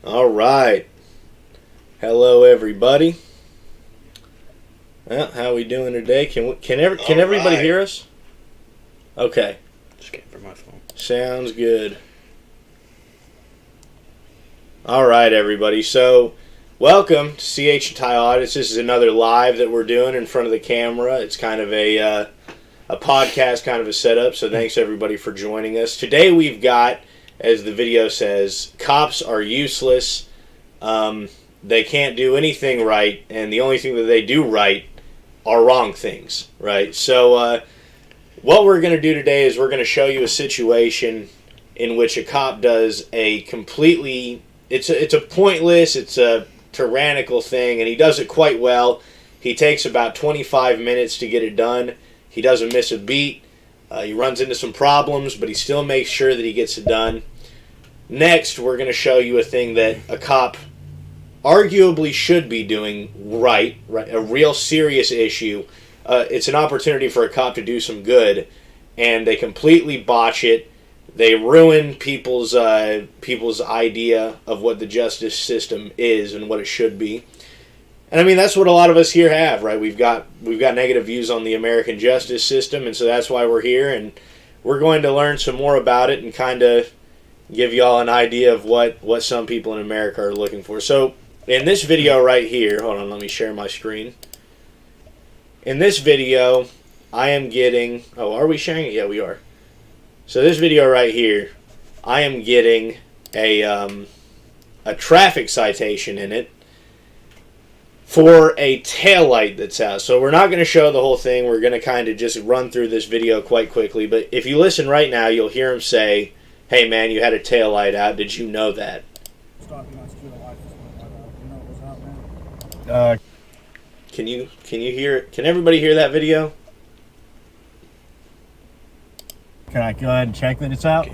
All right. Hello, everybody. Well, how are we doing today? Can everybody hear us? Okay. Just came from my phone. Sounds good. All right, everybody. So, welcome to CH and Ty Audits. This is another live that we're doing in front of the camera. It's kind of a podcast, kind of a setup. So, thanks everybody for joining us. Today we've got, as the video says, cops are useless. They can't do anything right, and the only thing that they do right are wrong things, right? So, what we're going to do today is we're going to show you a situation in which a cop does a completely, it's a pointless, it's a tyrannical thing, and he does it quite well. He takes about 25 minutes to get it done. He doesn't miss a beat. He runs into some problems, but he still makes sure that he gets it done. Next, we're going to show you a thing that a cop arguably should be doing right, a real serious issue. It's an opportunity for a cop to do some good, and they completely botch it. They ruin people's idea of what the justice system is and what it should be. And I mean, that's what a lot of us here have, right? We've got negative views on the American justice system, and so that's why we're here, and we're going to learn some more about it and kind of give y'all an idea of what some people in America are looking for. So, in this video right here, hold on, let me share my screen. In this video, I am getting, are we sharing it? Yeah, we are. So this video right here, I am getting a traffic citation in it for a taillight that's out. So we're not going to show the whole thing. We're going to kind of just run through this video quite quickly. But if you listen right now, you'll hear him say, "Hey man, you had a taillight out. Did you know that?" Can you hear it? Can everybody hear that video? Can I go ahead and check that it's out?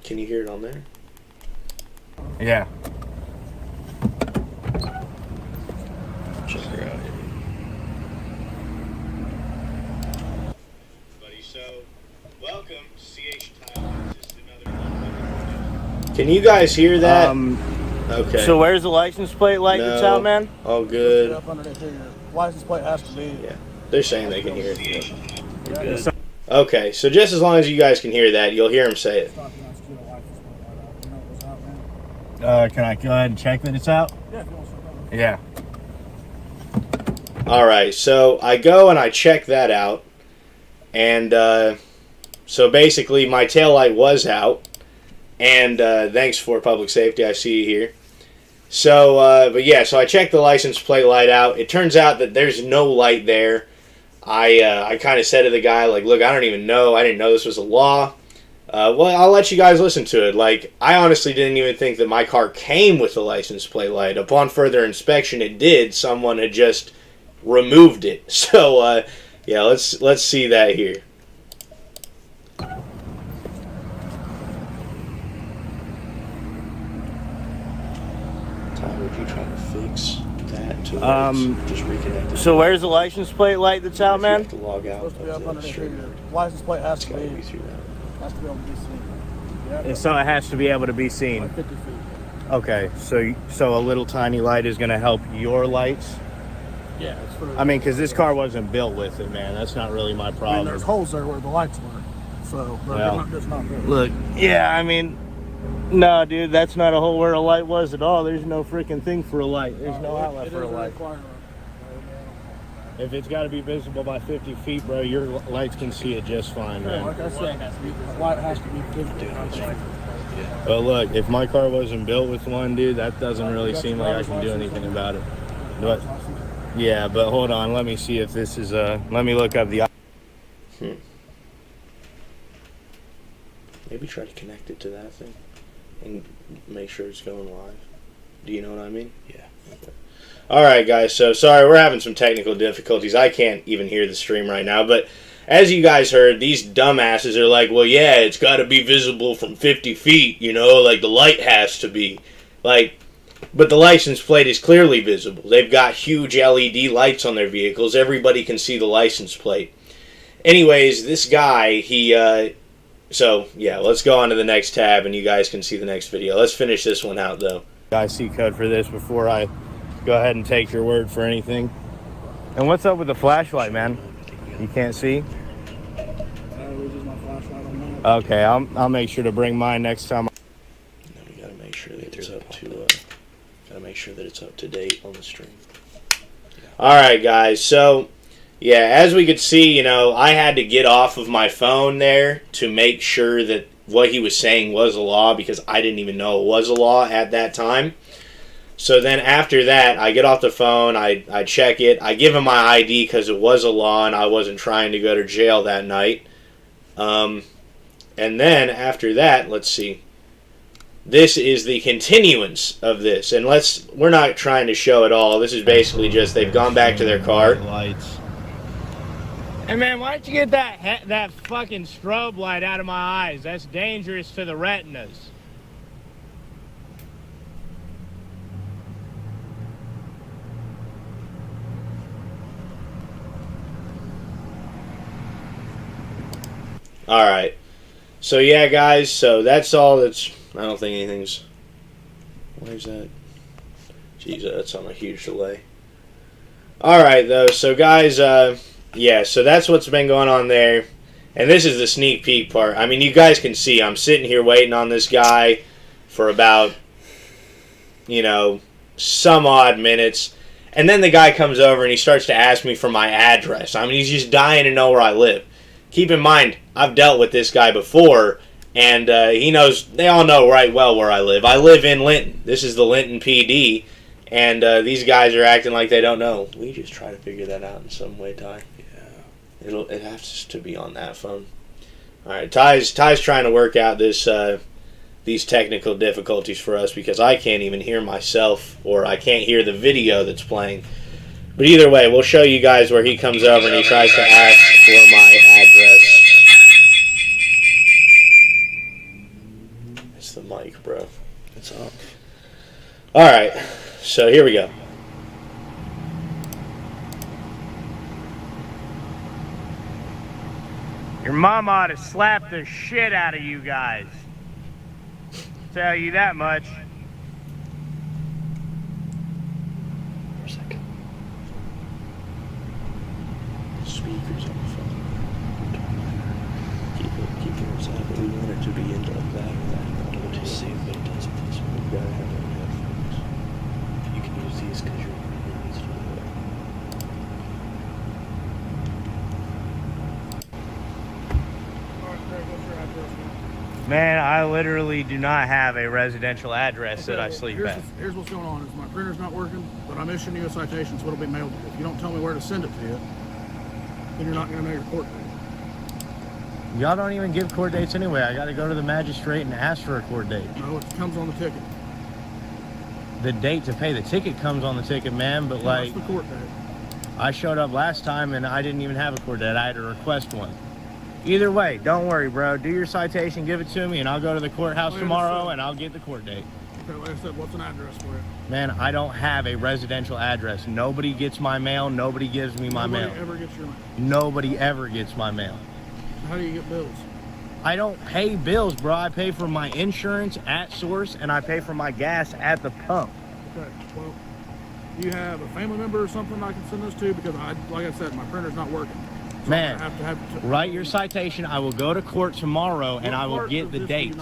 Can you hear it on there? Yeah. Check her out. Buddy, so welcome to CH Time. Can you guys hear that? Okay. So where's the license plate light that's out, man? All good. Up underneath here. License plate has to be. Yeah. They're saying they can hear it. Good. Okay, so just as long as you guys can hear that, you'll hear him say it. Can I go ahead and check that it's out? Yeah. Alright, so I go and I check that out. And so basically my taillight was out. And thanks for public safety, I see you here. So, but yeah, so I checked the license plate light out. It turns out that there's no light there. I kind of said to the guy, like, look, I don't even know. I didn't know this was a law. Well, I'll let you guys listen to it. Like, I honestly didn't even think that my car came with the license plate light. Upon further inspection, it did. Someone had just removed it. So, yeah, let's see that here. Would you try to fix that to just reconnect it? So where's the license plate light that's out, man? You have to log out Supposed to be of up the underneath stream. here. License plate has It's to got to be. be through that. Has to be able to be seen. Yeah. So it has to be able to be seen. Like 50 feet. Okay, so a little tiny light is going to help your lights? Yeah, it's for the, I mean, because this car wasn't built with it, man. That's not really my I mean, problem. there's holes there where the lights were. So, but Well, it's not there. Look, yeah, I mean, no, dude, that's not a hole where a light was at all. There's no freaking thing for a light. There's no outlet for a light. If it's got to be visible by 50 feet, bro, your lights can see it just fine, Yeah, man. like I said, the light has to be visible. But look, if my car wasn't built with one, dude, that doesn't really seem like I can do anything about it. But yeah, but hold on, let me see if this is let me look up the. Maybe try to connect it to that thing and make sure it's going live. Do you know what I mean? Yeah. Okay. Alright guys, so sorry, we're having some technical difficulties. I can't even hear the stream right now, but as you guys heard, these dumbasses are like, well, yeah, it's got to be visible from 50 feet, you know, like the light has to be. Like, but the license plate is clearly visible. They've got huge LED lights on their vehicles. Everybody can see the license plate. Anyways, this guy, he So, yeah, let's go on to the next tab, and you guys can see the next video. Let's finish this one out, though. IC code for this before I go ahead and take your word for anything. And what's up with the flashlight, man? You can't see? My flashlight on that. Okay, I'll make sure to bring mine next time. And then we gotta make sure that it's up to gotta make sure that it's up to date on the stream. All right, guys. So, yeah, as we could see, you know, I had to get off of my phone there to make sure that what he was saying was a law, because I didn't even know it was a law at that time. So then after that, I get off the phone, I check it, I give him my ID because it was a law and I wasn't trying to go to jail that night. And then after that, let's see. This is the continuance of this, and we're not trying to show it all. This is basically just they've gone back to their car. Lights. Hey man, why don't you get that fucking strobe light out of my eyes? That's dangerous to the retinas. All right. So yeah, guys. So that's all. I don't think anything's. Where's that? Jeez, that's on a huge delay. All right, though. So guys, yeah. So that's what's been going on there, and this is the sneak peek part. I mean, you guys can see I'm sitting here waiting on this guy for about, you know, some odd minutes, and then the guy comes over and he starts to ask me for my address. I mean, he's just dying to know where I live. Keep in mind, I've dealt with this guy before, and he knows, they all know right well where I live. I live in Linton. This is the Linton PD, and these guys are acting like they don't know. We just try to figure that out in some way, Ty. Yeah. It has to be on that phone. All right, Ty's trying to work out these technical difficulties for us because I can't even hear myself, or I can't hear the video that's playing. But either way, we'll show you guys where he comes over and he tries to ask for my address. It's the mic, bro. It's up. Alright, so here we go. Your mom ought to slap the shit out of you guys. Tell you that much. For a second. Speakers on the phone. Keep it inside, but we want it to be into like that or that. We'll just see what it does with this one. We gotta have it on headphones. You can use these because you're needs to do that. Alright, Craig, what's your address? Man, I literally do not have a residential address that I sleep at. Here's what's going on. Is my printer's not working, but I'm issuing you a citation, so it'll be mailed to you. If you don't tell me where to send it to you, then you're not going to make a court date. Y'all don't even give court dates anyway. I got to go to the magistrate and ask for a court date. No, it comes on the ticket. The date to pay the ticket comes on the ticket, man, but like, That's the court date. I showed up last time and I didn't even have a court date. I had to request one. Either way, don't worry, bro. Do your citation, give it to me, and I'll go to the courthouse tomorrow and I'll get the court date. Okay, like I said, what's an address for you? Man, I don't have a residential address. Nobody gets my mail. Nobody gives me my mail. Nobody ever gets your mail. Nobody ever gets my mail. So how do you get bills? I don't pay bills, bro. I pay for my insurance at source and I pay for my gas at the pump. Okay, well, do you have a family member or something I can send this to? Because like I said, my printer's not working. So Man, I have to write your citation. I will go to court tomorrow and I will get the date.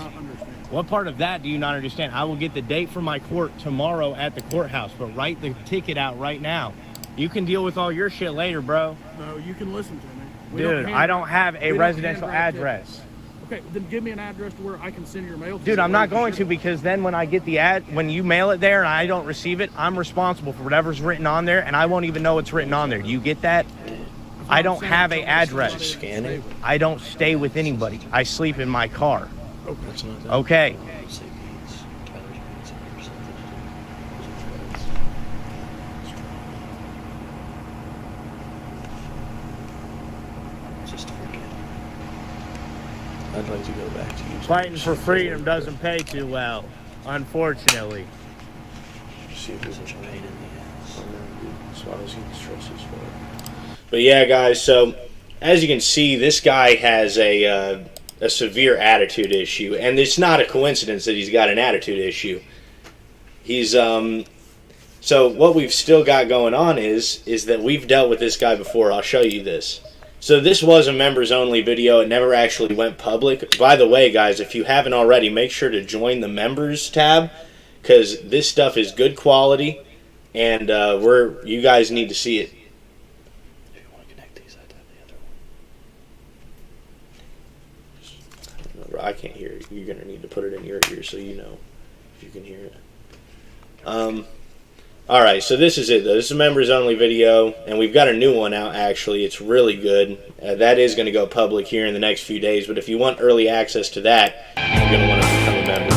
What part of that do you not understand? I will get the date for my court tomorrow at the courthouse, but write the ticket out right now. You can deal with all your shit later, bro. No, you can listen to me. Dude, I don't have a residential address. Okay, then give me an address to where I can send your mail to. Dude, I'm not going to, because then when I get the when you mail it there and I don't receive it, I'm responsible for whatever's written on there, and I won't even know what's written on there. Do you get that? I don't have an address. Scan it. I don't stay with anybody. I sleep in my car. That's not that. Okay. Say beats. Tyler's beats and percentage. Just forget. I'd like to go back to you. Fighting for freedom doesn't pay too well, unfortunately. See if there's a pain in the ass. As long as he stresses for it. But yeah, guys, so as you can see, this guy has a a severe attitude issue, and it's not a coincidence that he's got an attitude issue. He's so what we've still got going on is that we've dealt with this guy before. I'll show you this. So this was a members only video. It never actually went public. By the way, guys, if you haven't already, make sure to join the members tab, because this stuff is good quality, and you guys need to see it. If you want to connect these, I tap the other one. I can't hear it. You're gonna need to put it in your ear so you know if you can hear it. Alright, so this is it though. This is a members only video, and we've got a new one out actually. It's really good. That is going to go public here in the next few days, but if you want early access to that, you're going to want to become a member.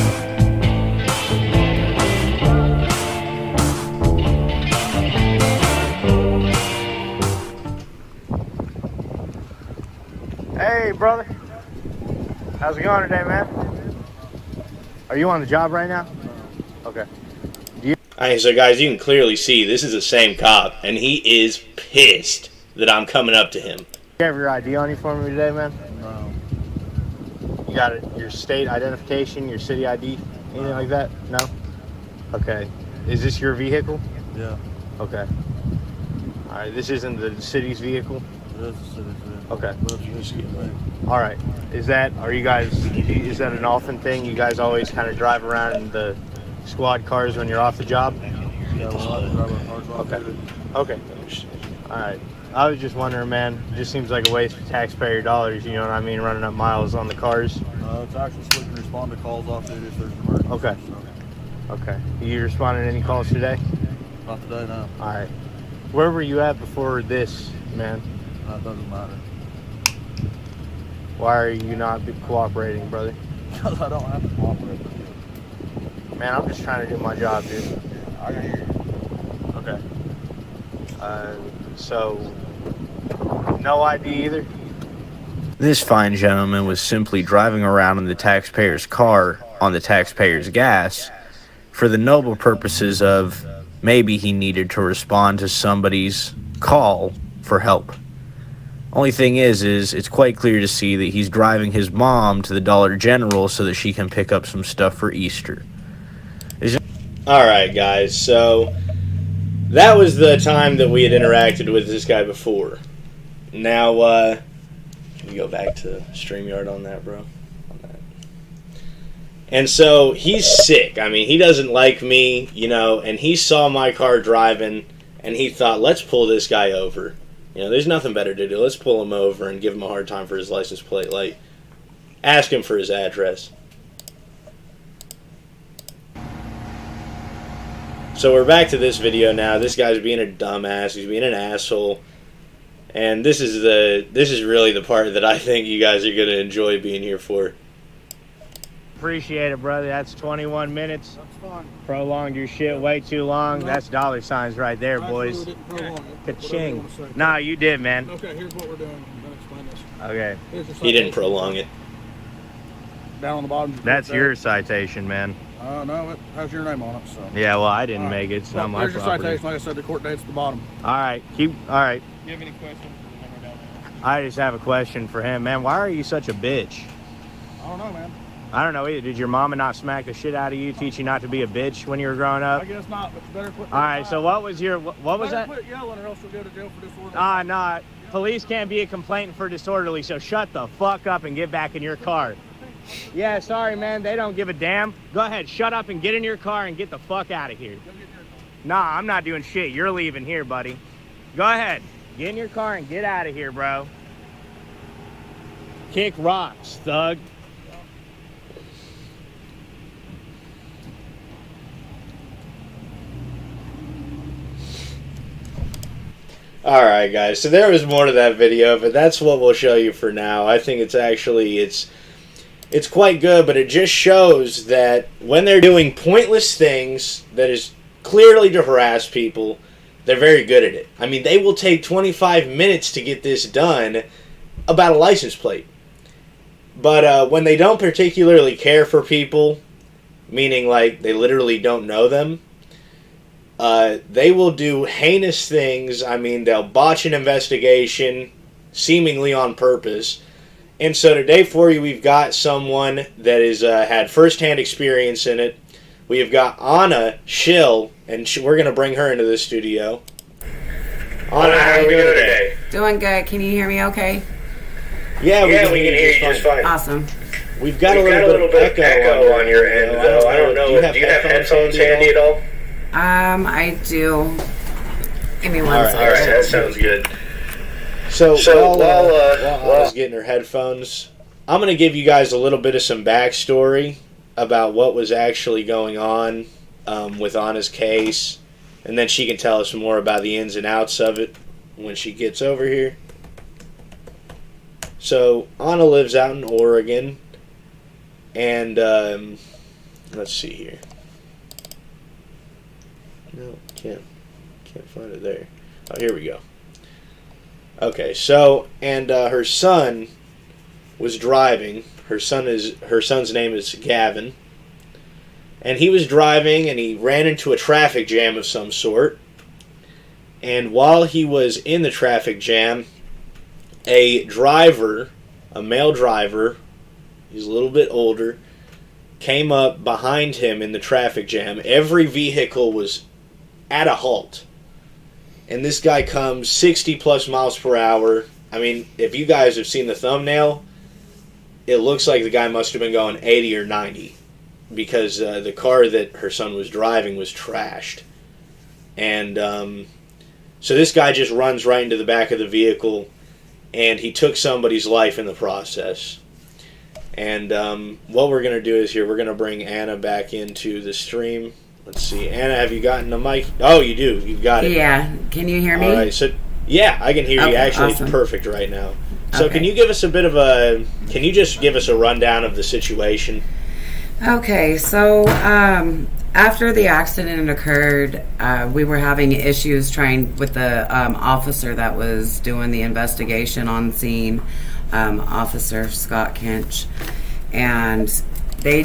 Hey, brother. How's it going today, man? Are you on the job right now? Okay. Alright, so guys, you can clearly see this is the same cop, and he is pissed that I'm coming up to him. You have your ID on you for me today, man? No. You got it, your state identification, your city ID, anything like that? No? Okay. Is this your vehicle? Yeah. Okay. Alright, this isn't the city's vehicle? It is the city's vehicle. Okay. But you just get me. Alright. Is that an often thing? You guys always kind of drive around in the squad cars when you're off the job? Yeah, well, I drive our cars off. Okay. Okay. Alright. I was just wondering, man, it just seems like a waste of taxpayer dollars, you know what I mean, running up miles on the cars. It's actually so we can respond to calls off duty if there's an emergency. Okay. So. Okay. You responding to any calls today? Not today, no. Alright. Where were you at before this, man? That doesn't matter. Why are you not cooperating, brother? Because I don't have to cooperate with you. Man, I'm just trying to do my job, dude. I can hear you. Okay. So, no ID either? This fine gentleman was simply driving around in the taxpayer's car on the taxpayer's gas for the noble purposes of maybe he needed to respond to somebody's call for help. Only thing is it's quite clear to see that he's driving his mom to the Dollar General so that she can pick up some stuff for Easter. Alright, guys, so that was the time that we had interacted with this guy before. Now, we go back to StreamYard on that, bro. On that. And so, he's sick. I mean, he doesn't like me, you know, and he saw my car driving, and he thought, let's pull this guy over. You know, there's nothing better to do. Let's pull him over and give him a hard time for his license plate. Like, ask him for his address. So we're back to this video now. This guy's being a dumbass. He's being an asshole. And this is really the part that I think you guys are going to enjoy being here for. Appreciate it, brother. That's 21 minutes. That's fine. Prolonged your shit way too long. No. That's dollar signs right there, I boys. really didn't prolong it. Whatever you Ka-ching. wanna say. Nah, you did, man. Okay, here's what we're doing. I'm going to explain this. Okay. Here's your He didn't citation. prolong it. Down on the bottom. That's your citation, man. No, it has your name on it. So. Yeah, well, I didn't All right. make it. It's Well, not my here's your property. citation. Like I said, the court date's at the bottom. All right. Do you have any questions? I just have a question for him, man. Why are you such a bitch? I don't know, man. I don't know either. Did your mama not smack the shit out of you, teach you not to be a bitch when you were growing up? I guess not, but you better quit. All right. So what was that? Quit yelling, or else you'll go to jail for disorderly. Nah. Police can't be a complaint for disorderly, so shut the fuck up and get back in your car. Yeah, sorry, man. They don't give a damn. Go ahead, shut up and get in your car and get the fuck out of here. Nah, I'm not doing shit. You're leaving here, buddy. Go ahead. Get in your car and get out of here, bro. Kick rocks, thug. Alright, guys. So there was more to that video, but that's what we'll show you for now. I think it's quite good, but it just shows that when they're doing pointless things that is clearly to harass people, they're very good at it. I mean, they will take 25 minutes to get this done about a license plate. But when they don't particularly care for people, meaning like they literally don't know them, they will do heinous things. I mean, they'll botch an investigation, seemingly on purpose, And so today for you, we've got someone that has had firsthand experience in it. We have got Anna Schill, and we're going to bring her into the studio. Anna, how are we doing today? Doing good. Can you hear me okay? Yeah, we can hear you just fine. Awesome. We've got a little bit of echo on your end, though. I don't know. Do you have headphones handy at all? I do. Give me one second. All right, that sounds good. So while I was getting her headphones, I'm going to give you guys a little bit of some backstory about what was actually going on with Anna's case, and then she can tell us more about the ins and outs of it when she gets over here. So Anna lives out in Oregon, and let's see here. No, can't find it there. Oh, here we go. Okay, so and her son was driving. Her son's name is Gavin, and he was driving, and he ran into a traffic jam of some sort. And while he was in the traffic jam, a male driver, he's a little bit older, came up behind him in the traffic jam. Every vehicle was at a halt. And this guy comes 60 plus miles per hour. I mean, if you guys have seen the thumbnail, it looks like the guy must have been going 80 or 90 because the car that her son was driving was trashed. And so this guy just runs right into the back of the vehicle, and he took somebody's life in the process. And what we're going to do is here, we're going to bring Anna back into the stream. Let's see. Anna, have you gotten the mic? Oh, you do. You've got it. Yeah. Can you hear me? All right. So, yeah, I can hear you. Actually, awesome. It's perfect right now. So Okay. can you give us can you just give us a rundown of the situation? Okay. So after the accident occurred, we were having issues with the officer that was doing the investigation on scene, Officer Scott Kinch. And they...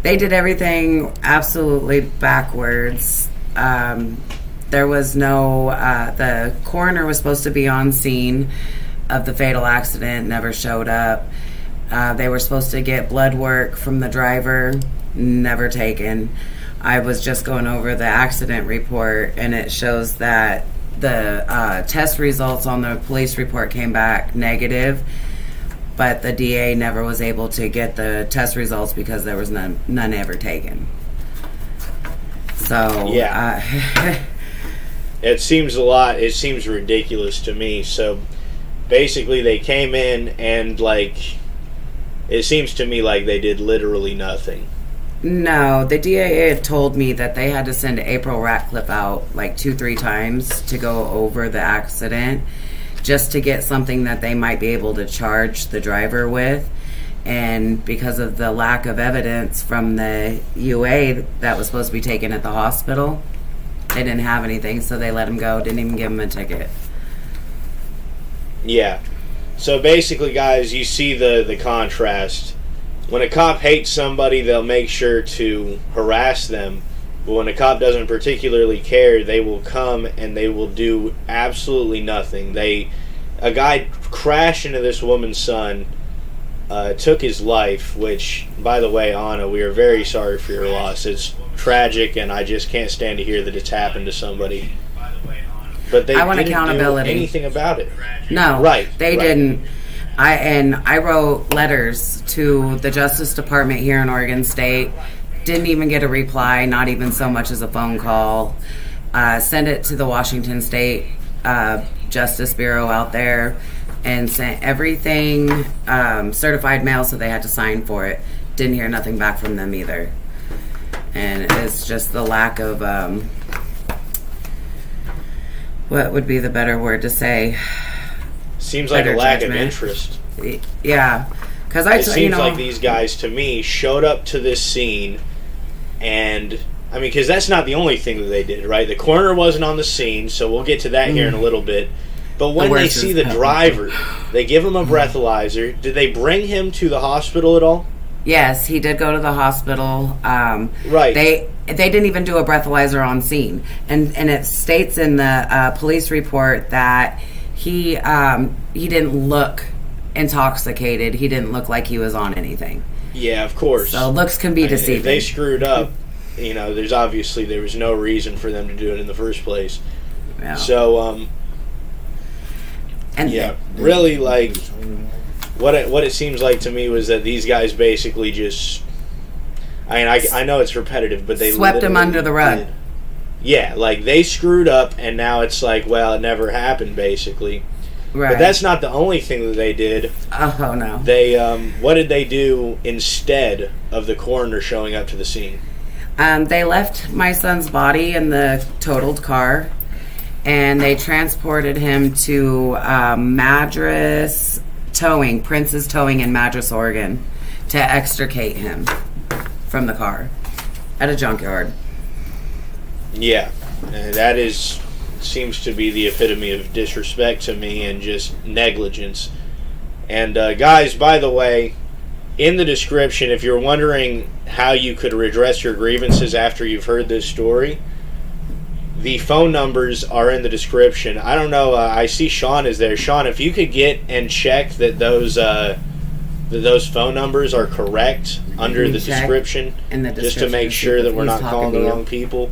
They did everything absolutely backwards. There was no... the coroner was supposed to be on scene of the fatal accident, never showed up. They were supposed to get blood work from the driver, never taken. I was just going over the accident report, and it shows that the test results on the police report came back negative, but the DA never was able to get the test results because there was none ever taken. So yeah, it seems ridiculous to me. So basically, they came in and it seems to me like they did literally nothing. No, the DA had told me that they had to send April Ratcliffe out 2-3 times to go over the accident, just to get something that they might be able to charge the driver with. And because of the lack of evidence from the UA that was supposed to be taken at the hospital, they didn't have anything, so they let him go, didn't even give him a ticket. Yeah. So basically, guys, you see the contrast. When a cop hates somebody, they'll make sure to harass them. But when a cop doesn't particularly care, they will come and they will do absolutely nothing. A guy crashed into this woman's son, took his life, which, by the way, Anna, we are very sorry for your loss. It's tragic, and I just can't stand to hear that it's happened to somebody. But they want didn't accountability. do anything about it. No, right, they didn't. I wrote letters to the Justice Department here in Oregon State. Didn't even get a reply, not even so much as a phone call. Sent it to the Washington State Justice Bureau out there, and sent everything certified mail, so they had to sign for it. Didn't hear nothing back from them either. And it's just the lack of what would be the better word to say? Seems like a lack of interest. Yeah, because it seems like these guys, to me, showed up to this scene, and I mean, because that's not the only thing that they did, right? The coroner wasn't on the scene, so we'll get to that here in a little bit. But when they see the driver, they give him a breathalyzer. Did they bring him to the hospital at all? Yes, he did go to the hospital. Right. They didn't even do a breathalyzer on scene, and it states in the police report that He didn't look intoxicated. He didn't look like he was on anything. Yeah, of course. So looks can be deceiving. If they screwed up, there was no reason for them to do it in the first place. Yeah. So, really, like, what it seems like to me was that these guys basically just, I know it's repetitive, but they swept him under the rug. Yeah, like, they screwed up, and now it's like, well, it never happened, basically. Right. But that's not the only thing that they did. Oh, no. They, what did they do instead of the coroner showing up to the scene? They left my son's body in the totaled car, and they transported him to Madras Towing, Prince's Towing in Madras, Oregon, to extricate him from the car at a junkyard. Yeah, and that seems to be the epitome of disrespect to me and just negligence. And guys, by the way, in the description, if you're wondering how you could redress your grievances after you've heard this story, the phone numbers are in the description. I don't know, I see Sean is there. Sean, if you could get and check that those phone numbers are correct under the description, just to make sure that we're not calling the wrong people.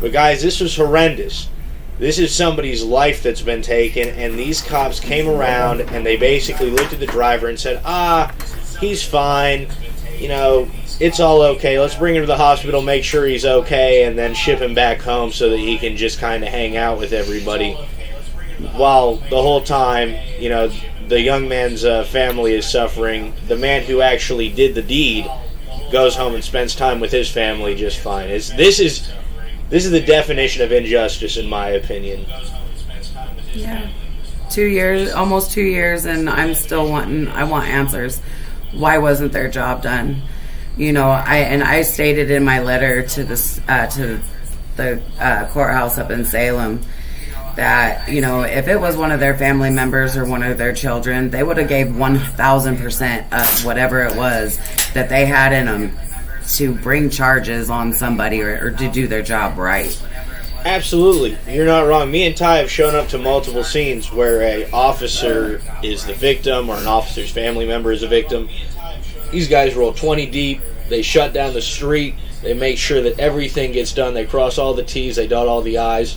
But guys, this was horrendous. This is somebody's life that's been taken, and these cops came around and they basically looked at the driver and said, he's fine, it's all okay, let's bring him to the hospital, make sure he's okay, and then ship him back home so that he can just kind of hang out with everybody. While the whole time, the young man's family is suffering. The man who actually did the deed goes home and spends time with his family just fine. This is the definition of injustice, in my opinion. Yeah. 2 years, almost 2 years, and I'm still I want answers. Why wasn't their job done? I stated in my letter to the courthouse up in Salem that, if it was one of their family members or one of their children, they would have gave 1,000% of whatever it was that they had in them to bring charges on somebody or to do their job right. Absolutely. You're not wrong. Me and Ty have shown up to multiple scenes where an officer is the victim or an officer's family member is a victim. These guys roll 20 deep. They shut down the street. They make sure that everything gets done. They cross all the T's. They dot all the I's.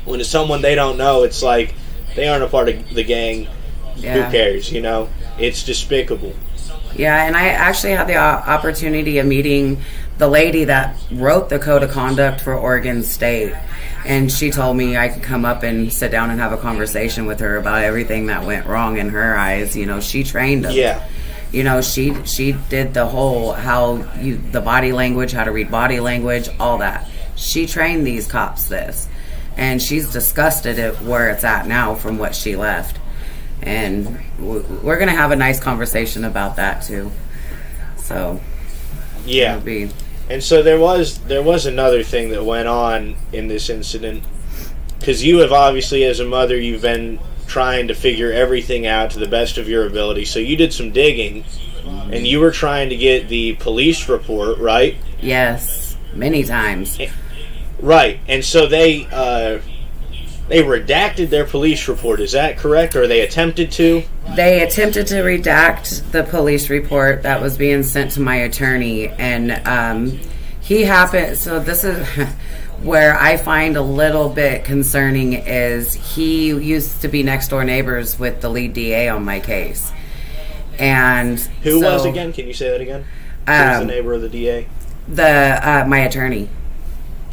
When it's someone they don't know, it's like they aren't a part of the gang. Yeah. Who cares, It's despicable. Yeah, and I actually had the opportunity of meeting the lady that wrote the code of conduct for Oregon State, and she told me I could come up and sit down and have a conversation with her about everything that went wrong in her eyes. She trained them. Yeah. She did the whole the body language, how to read body language, all that. She trained these cops this, and she's disgusted at where it's at now from what she left. And we're going to have a nice conversation about that too. So, yeah. And so there was another thing that went on in this incident, because you have obviously, as a mother, you've been trying to figure everything out to the best of your ability. So you did some digging, and you were trying to get the police report, right? Yes, many times. Right, and so they redacted their police report, is that correct? Or they attempted to? They attempted to redact the police report that was being sent to my attorney, and he happened, so this is where I find a little bit concerning, is he used to be next door neighbors with the lead DA on my case. And who was again? Can you say that again? Who was the neighbor of the DA? My attorney.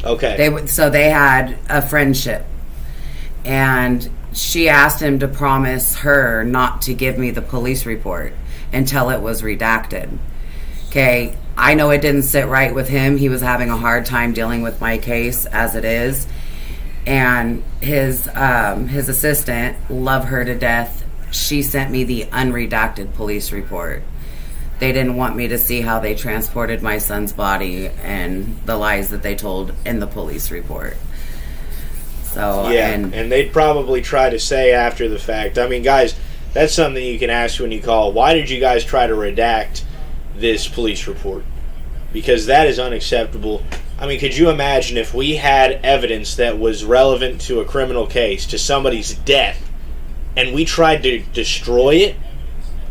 Okay. They had a friendship. And she asked him to promise her not to give me the police report until it was redacted. Okay, I know it didn't sit right with him. He was having a hard time dealing with my case as it is. And his assistant, love her to death, she sent me the unredacted police report. They didn't want me to see how they transported my son's body and the lies that they told in the police report. So, yeah, and they'd probably try to say after the fact. I mean, guys, that's something you can ask when you call. Why did you guys try to redact this police report? Because that is unacceptable. I mean, could you imagine if we had evidence that was relevant to a criminal case, to somebody's death, and we tried to destroy it,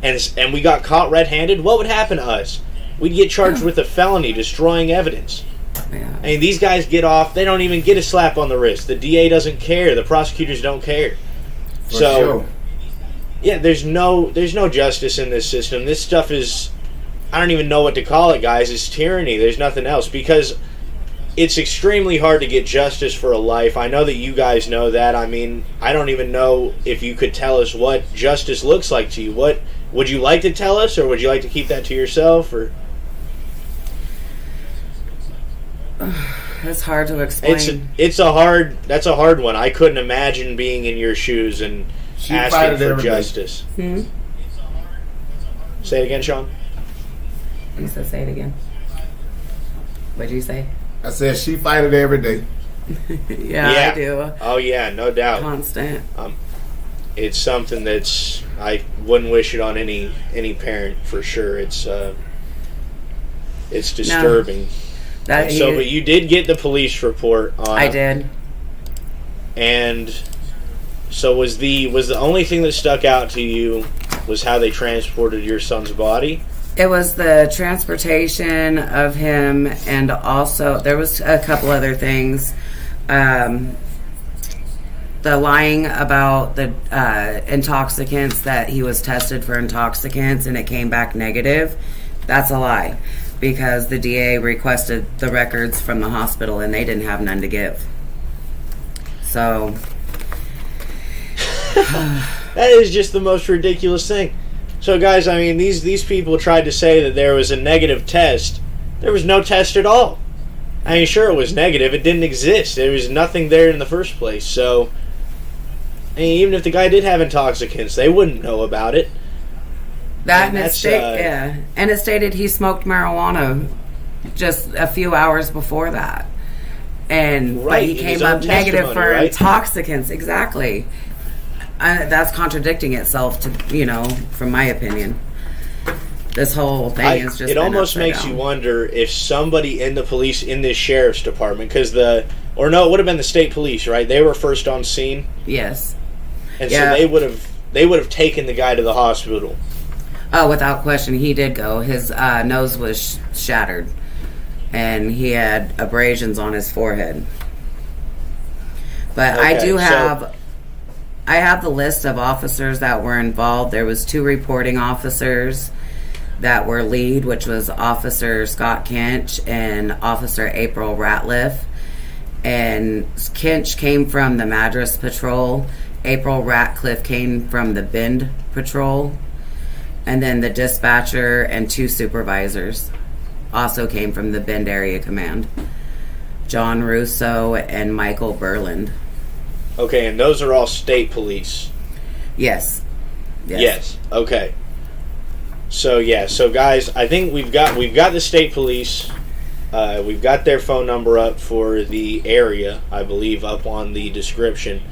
and we got caught red-handed, what would happen to us? We'd get charged with a felony, destroying evidence. Yeah. I mean, these guys get off, they don't even get a slap on the wrist. The DA doesn't care. The prosecutors don't care. Sure. Yeah, there's no justice in this system. This stuff is, I don't even know what to call it, guys. It's tyranny. There's nothing else, because it's extremely hard to get justice for a life. I know that you guys know that. I mean, I don't even know if you could tell us what justice looks like to you. What would you like to tell us, or would you like to keep that to yourself? Or It's hard to explain. that's a hard one. I couldn't imagine being in your shoes and asking for justice. Say it again, Sean. You said say it again. What'd you say? I said she fight it every day. Yeah, I do. Oh yeah, no doubt. Constant. It's something that's, I wouldn't wish it on any parent for sure. It's disturbing. No, but you did get the police report on I did. And so was the only thing that stuck out to you was how they transported your son's body? It was the transportation of him, and also there was a couple other things. The lying about the intoxicants, that he was tested for intoxicants and it came back negative. That's a lie, because the DA requested the records from the hospital and they didn't have none to give. So that is just the most ridiculous thing. So guys, I mean, these people tried to say that there was a negative test. There was no test at all. I mean, sure, it was negative. It didn't exist. There was nothing there in the first place. So, I mean, even if the guy did have intoxicants, they wouldn't know about it. and it stated he smoked marijuana just a few hours before that, and right, he came up negative for intoxicants. Exactly. That's contradicting itself, from my opinion. This whole thing is just. It almost makes you wonder if somebody in the police, in this sheriff's department, it would have been the state police, right? They were first on scene. Yes. And so they would have taken the guy to the hospital. Oh, without question, he did go. His nose was shattered, and he had abrasions on his forehead. But Okay, I have the list of officers that were involved. There was 2 reporting officers that were lead, which was Officer Scott Kinch and Officer April Ratcliffe. And Kinch came from the Madras Patrol. April Ratcliffe came from the Bend Patrol. And then the dispatcher and 2 supervisors also came from the Bend Area Command. John Russo and Michael Berland. Okay, and those are all state police. Yes. Yes. Okay. So guys, I think we've got the state police. We've got their phone number up for the area, I believe, up on the description.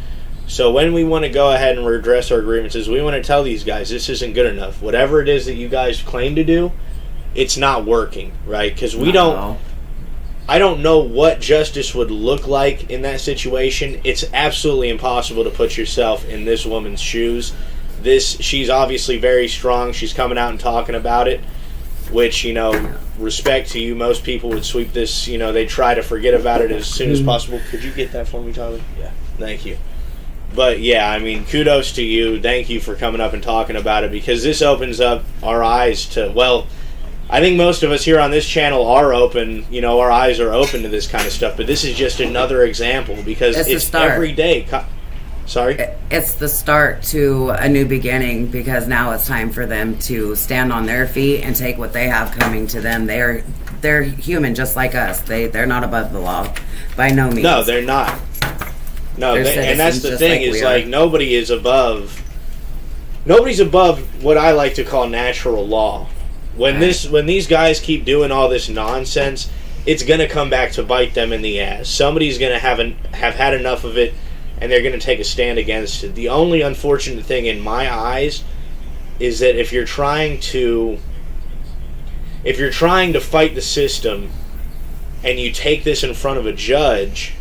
So when we want to go ahead and redress our grievances, we want to tell these guys this isn't good enough. Whatever it is that you guys claim to do, it's not working, right? Because I don't know what justice would look like in that situation. It's absolutely impossible to put yourself in this woman's shoes. She's obviously very strong. She's coming out and talking about it, which, respect to you. Most people would sweep this, they try to forget about it as soon as possible. Could you get that for me, Tyler? Yeah. Thank you. But yeah, I mean, kudos to you. Thank you for coming up and talking about it, because this opens up our eyes to, I think most of us here on this channel are open, our eyes are open to this kind of stuff, but this is just another example, because it's every day. Sorry? It's the start to a new beginning, because now it's time for them to stand on their feet and take what they have coming to them. They're human just like us. They're not above the law by no means. No, they're not. No, and that's the thing, is nobody's above what I like to call natural law. When these guys keep doing all this nonsense, it's going to come back to bite them in the ass. Somebody's going to have had enough of it, and they're going to take a stand against it. The only unfortunate thing in my eyes is that if you're trying to fight the system and you take this in front of a judge,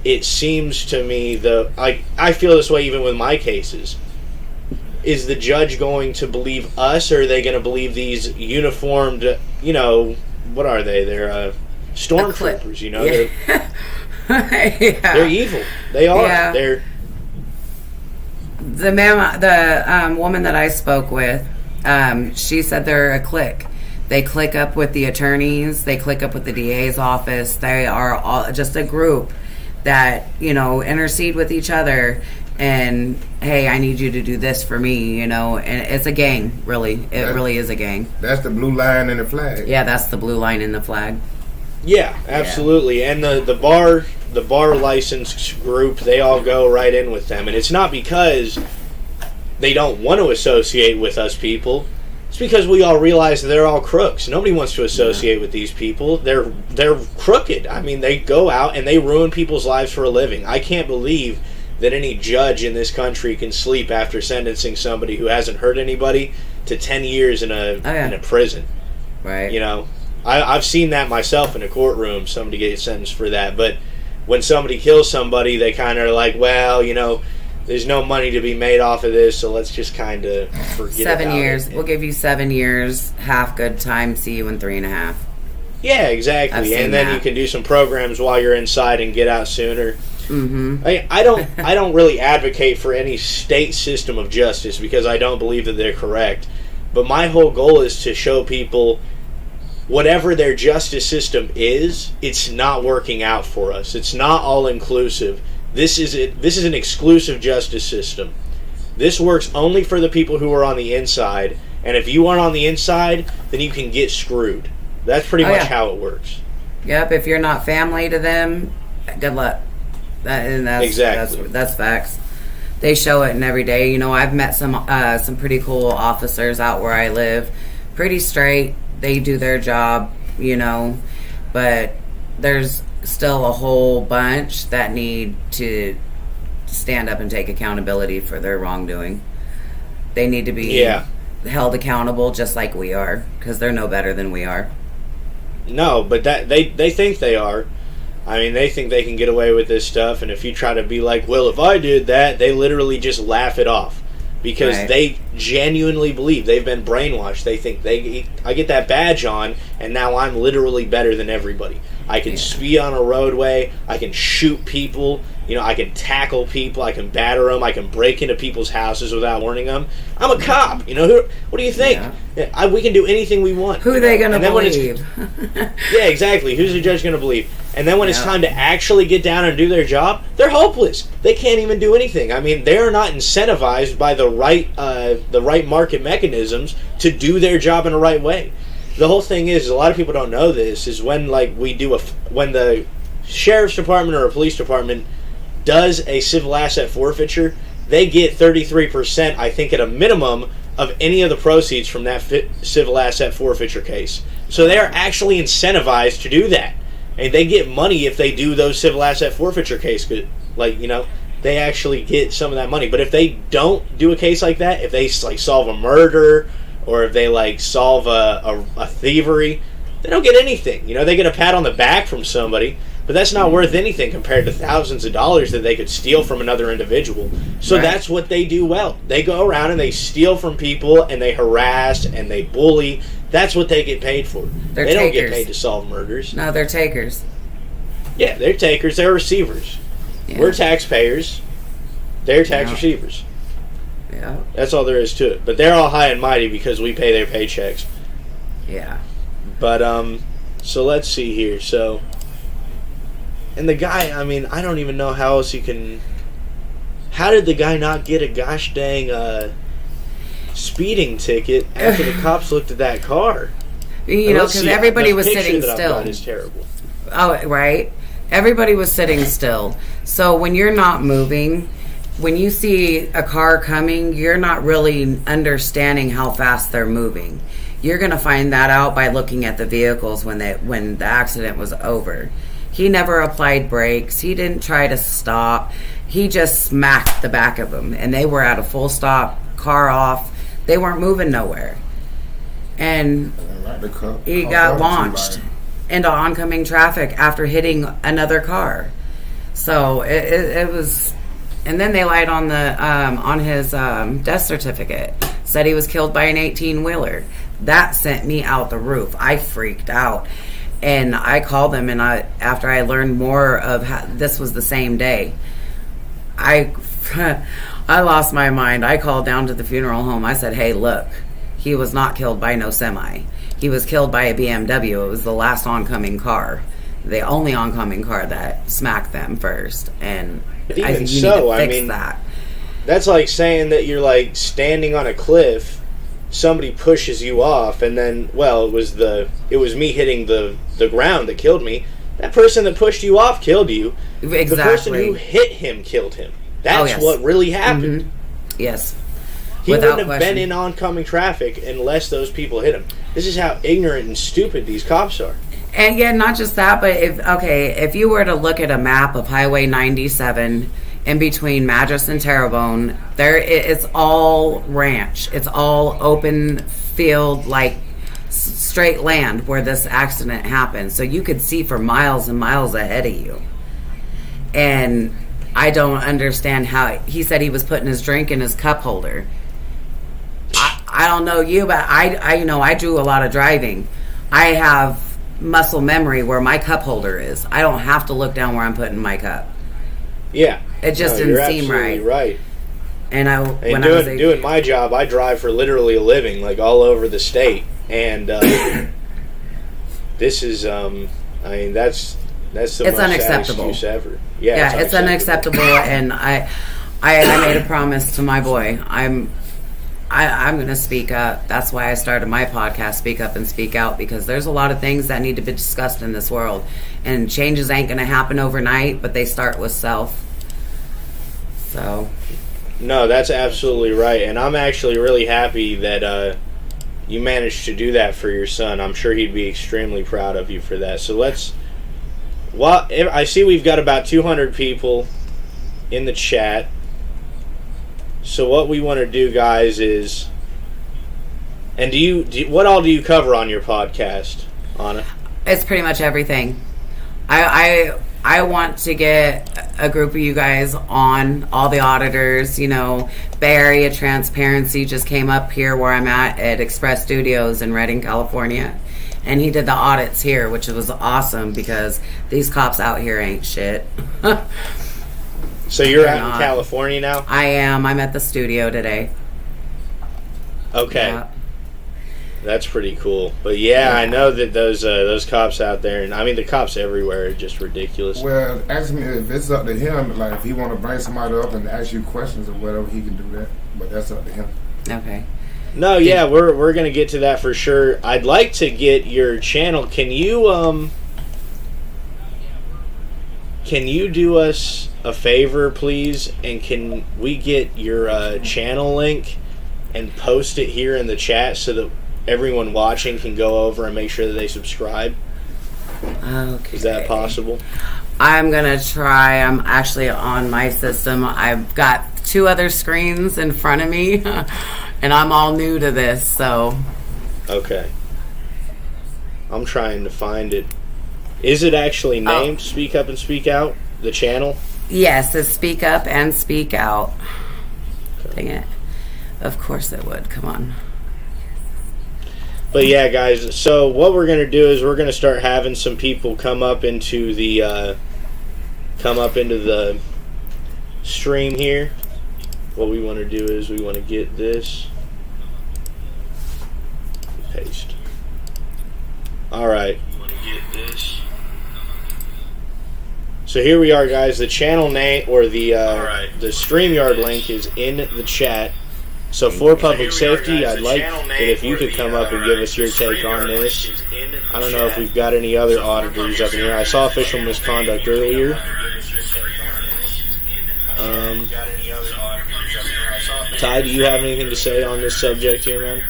it seems to me I feel this way even with my cases. is the judge going to believe us, or are they going to believe these uniformed, what are they? They're stormtroopers, Yeah. They're evil. They are. Yeah. They're... The woman that I spoke with, she said they're a clique. They click up with the attorneys. They click up with the DA's office. They are all just a group that, intercede with each other. And, hey, I need you to do this for me, And it's a gang, really. It really is a gang. That's the blue line in the flag. Yeah, that's the blue line in the flag. Yeah, absolutely. Yeah. And the bar license group, they all go right in with them. And it's not because they don't want to associate with us people. It's because we all realize that they're all crooks. Nobody wants to associate with these people. They're crooked. I mean, they go out and they ruin people's lives for a living. I can't believe that any judge in this country can sleep after sentencing somebody who hasn't hurt anybody to 10 years in a prison. Right. I've seen that myself in a courtroom, somebody get sentenced for that. But when somebody kills somebody, they kind of are like, well, there's no money to be made off of this, so let's just kind of forget 7 about years. it. We'll give you 7 years, half good time, see you in 3.5. Yeah, exactly. And then you can do some programs while you're inside and get out sooner. Mm-hmm. I don't really advocate for any state system of justice because I don't believe that they're correct. But my whole goal is to show people whatever their justice system is, it's not working out for us. It's not all inclusive. This is an exclusive justice system. This works only for the people who are on the inside. And if you aren't on the inside, then you can get screwed. That's pretty much how it works. Yep. If you're not family to them, good luck. Exactly. That's facts. They show it in every day. I've met some pretty cool officers out where I live. Pretty straight. They do their job, but there's still a whole bunch that need to stand up and take accountability for their wrongdoing. They need to be held accountable just like we are, because they're no better than we are. No, but that they think they are. I mean, they think they can get away with this stuff, and if you try to be like, well, if I did that, they literally just laugh it off. Because they genuinely believe, they've been brainwashed. They think, I get that badge on, and now I'm literally better than everybody. I can speed on a roadway, I can shoot people, I can tackle people, I can batter them, I can break into people's houses without warning them. I'm a cop, what do you think? Yeah. We can do anything we want. Who are they going to believe? Yeah, exactly. Who's the judge going to believe? And then when it's time to actually get down and do their job, they're hopeless. They can't even do anything. I mean, they're not incentivized by the right market mechanisms to do their job in the right way. The whole thing is, a lot of people don't know this, is when when the sheriff's department or a police department does a civil asset forfeiture, they get 33%, I think, at a minimum, of any of the proceeds from that civil asset forfeiture case. So they are actually incentivized to do that. And they get money if they do those civil asset forfeiture cases. They actually get some of that money. But if they don't do a case like that, if they solve a murder, or if they solve a thievery, they don't get anything. They get a pat on the back from somebody, but that's not worth anything compared to thousands of dollars that they could steal from another individual. So that's what they do well. They go around and they steal from people, and they harass and they bully. That's what they get paid for. They don't get paid to solve murders. No, they're takers. Yeah, they're takers. They're receivers. Yeah. We're taxpayers. They're tax receivers. Yeah. That's all there is to it. But they're all high and mighty because we pay their paychecks. Yeah. But, so let's see here. So, and the guy, I mean, I don't even know how else you can... How did the guy not get a gosh dang speeding ticket after the cops looked at that car? Because everybody was sitting still. Is terrible. Oh, right. Everybody was sitting still. So when you're not moving, when you see a car coming, you're not really understanding how fast they're moving. You're going to find that out by looking at the vehicles when the accident was over. He never applied brakes. He didn't try to stop. He just smacked the back of them, and they were at a full stop, car off. They weren't moving nowhere. And he got launched into oncoming traffic after hitting another car. So it was And then they lied on the on his death certificate. Said he was killed by an 18-wheeler. That sent me out the roof. I freaked out. And I called them, and after I learned more of how this was the same day, I lost my mind. I called down to the funeral home. I said, hey, look, he was not killed by no semi. He was killed by a BMW. It was the last oncoming car. The only oncoming car that smacked them first. And Even I think you so, need to I fix mean, that. That's like saying that you're like standing on a cliff, somebody pushes you off, and then, well, it was me hitting the ground that killed me. That person that pushed you off killed you. Exactly. The person who hit him killed him. That's yes. what really happened. Mm-hmm. Yes. He Without wouldn't have question. been in oncoming traffic unless those people hit him. This is how ignorant and stupid these cops are. And yeah, not just that, but if you were to look at a map of Highway 97 in between Madras and Terrebonne, it's all ranch. It's all open field, like straight land where this accident happened. So you could see for miles and miles ahead of you. And I don't understand how he said he was putting his drink in his cup holder. I don't know you, but I do a lot of driving. I have muscle memory where my cup holder is. I don't have to look down where I'm putting my cup. Yeah. It just didn't seem right. Right. And doing my job, I drive for literally a living, like all over the state. And this is, I mean, that's the it's most sad unacceptable. excuse ever. Yeah, it's unacceptable. And I made a promise to my boy. I'm going to speak up. That's why I started my podcast, Speak Up and Speak Out, because there's a lot of things that need to be discussed in this world. And changes ain't going to happen overnight, but they start with self. So. No, that's absolutely right. And I'm actually really happy that you managed to do that for your son. I'm sure he'd be extremely proud of you for that. So I see we've got about 200 people in the chat. So what we want to do, guys, is, and what all do you cover on your podcast, Anna? It's pretty much everything. I want to get a group of you guys on, all the auditors, Bay Area Transparency just came up here where I'm at Express Studios in Redding, California. And he did the audits here, which was awesome because these cops out here ain't shit. So you're out in California now? I am. I'm at the studio today. Okay. Yeah. That's pretty cool. But yeah, I know that those cops out there, and I mean the cops everywhere, are just ridiculous. Well, actually, if it's up to him, like if he want to bring somebody up and ask you questions or whatever, he can do that. But that's up to him. Okay. No, yeah, we're gonna get to that for sure. I'd like to get your channel. Can you do us a favor, please? And can we get your channel link and post it here in the chat so that everyone watching can go over and make sure that they subscribe? Okay. Is that possible? I'm going to try. I'm actually on my system. I've got 2 other screens in front of me, and I'm all new to this, so. Okay. I'm trying to find it. Is it actually named Speak Up and Speak Out, the channel? Yes, it's Speak Up and Speak Out. Okay. Dang it. Of course it would. Come on. But yeah, guys, so what we're going to do is we're going to start having some people come up into the stream here. What we want to do is we want to get this. Paste. Alright. So here we are, guys. The channel name, or the StreamYard link is in the chat. So for public safety, I'd like that if you could come up and give us your take on this. I don't know if we've got any other auditors up in here. I saw official misconduct earlier. Ty, do you have anything to say on this subject here, man?